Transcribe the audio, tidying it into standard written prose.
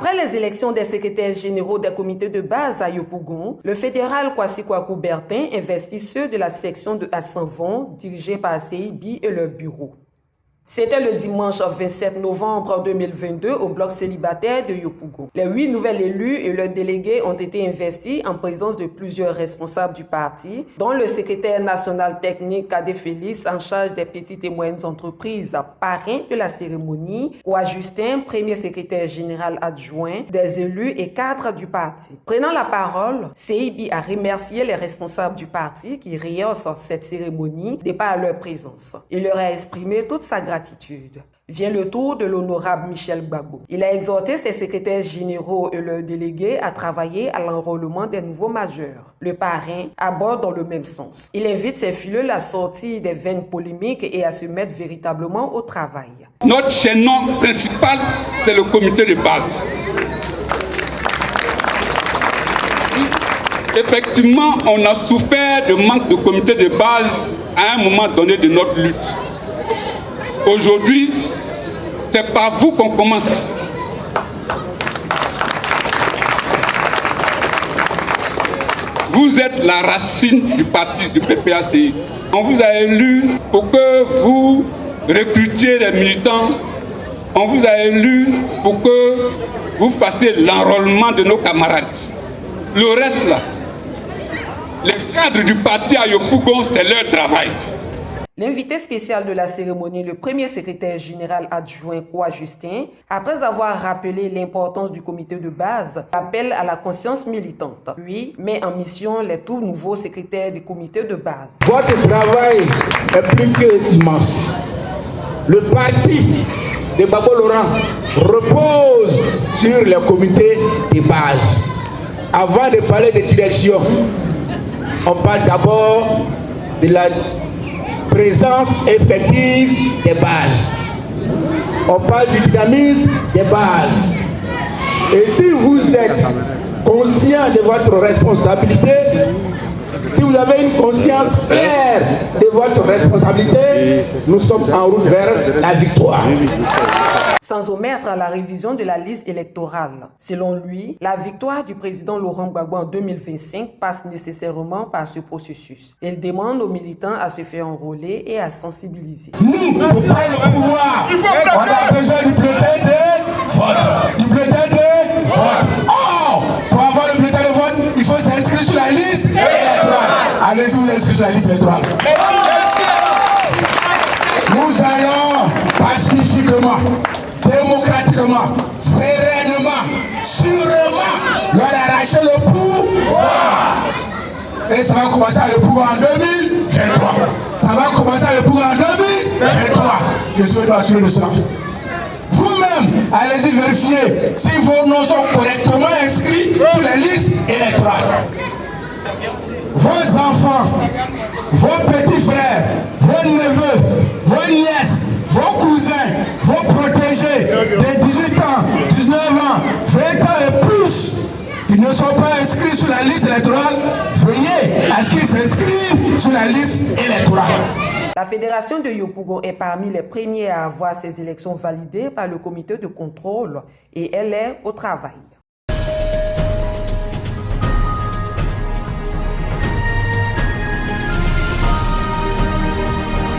Après les élections des secrétaires généraux des comités de base à Yopougon, le fédéral Kwasi Kwaku Bertin investit ceux de la section de Assanvon, dirigée par CIB et leur bureau. C'était le dimanche 27 novembre 2022 au bloc célibataire de Yopougon. Les 8 nouvelles élus et leurs délégués ont été investis en présence de plusieurs responsables du parti, dont le secrétaire national technique Kadé Félix en charge des petites et moyennes entreprises, parrain de la cérémonie, Kwa Justin, premier secrétaire général adjoint, des élus et cadres du parti. Prenant la parole, CIB a remercié les responsables du parti qui rehaussent cette cérémonie de par leur présence. Il leur a exprimé toute sa gratitude. Vient le tour de l'honorable Michel Gbagbo. Il a exhorté ses secrétaires généraux et leurs délégués à travailler à l'enrôlement des nouveaux majeurs. Le parrain aborde dans le même sens. Il invite ses fileux à sortir des veines polémiques et à se mettre véritablement au travail. Notre chaînon principal, c'est le comité de base. Effectivement, on a souffert de manque de comité de base à un moment donné de notre lutte. Aujourd'hui, c'est par vous qu'on commence. Vous êtes la racine du parti du PPACI. On vous a élu pour que vous recrutiez les militants. On vous a élu pour que vous fassiez l'enrôlement de nos camarades. Le reste là, les cadres du parti à Yopougon, c'est leur travail. L'invité spécial de la cérémonie, le premier secrétaire général adjoint Kwa Justin, après avoir rappelé l'importance du comité de base, appelle à la conscience militante. Puis met en mission les tout nouveaux secrétaires du comité de base. Votre travail est plus que immense. Le parti de Babo Laurent repose sur le comité de base. Avant de parler de direction, on parle d'abord de la présence effective des bases. On parle du dynamisme des bases. Et si vous êtes conscient de votre responsabilité, si vous avez une conscience claire de votre responsabilité, nous sommes en route vers la victoire. Sans omettre la révision de la liste électorale. Selon lui, la victoire du président Laurent Gbagbo en 2025 passe nécessairement par ce processus. Il demande aux militants à se faire enrôler et à sensibiliser. Nous, pour prendre le pouvoir, on a besoin du bulletin de vote. Du bulletin de vote. Oh, pour avoir le bulletin de vote, il faut s'inscrire sur la liste électorale. Allez-y vous inscrire sur la liste électorale. Nous allons pacifiquement, démocratiquement, sereinement, sûrement leur arracher le pouvoir. Et ça va commencer à le pouvoir en 2023. Ça va commencer à le pouvoir en 2023. Je suis assuré de cela. Vous-même, allez-y vérifier si vos noms sont correctement inscrits sur la liste électorale. Vos enfants, vos petits frères, vos neveux, vos nièces, vos cousins, vos protégés de 18 ans, 19 ans, 20 ans et plus qui ne sont pas inscrits sur la liste électorale, veuillez à ce qu'ils s'inscrivent sur la liste électorale. La fédération de Yopougon est parmi les premiers à avoir ces élections validées par le comité de contrôle et elle est au travail.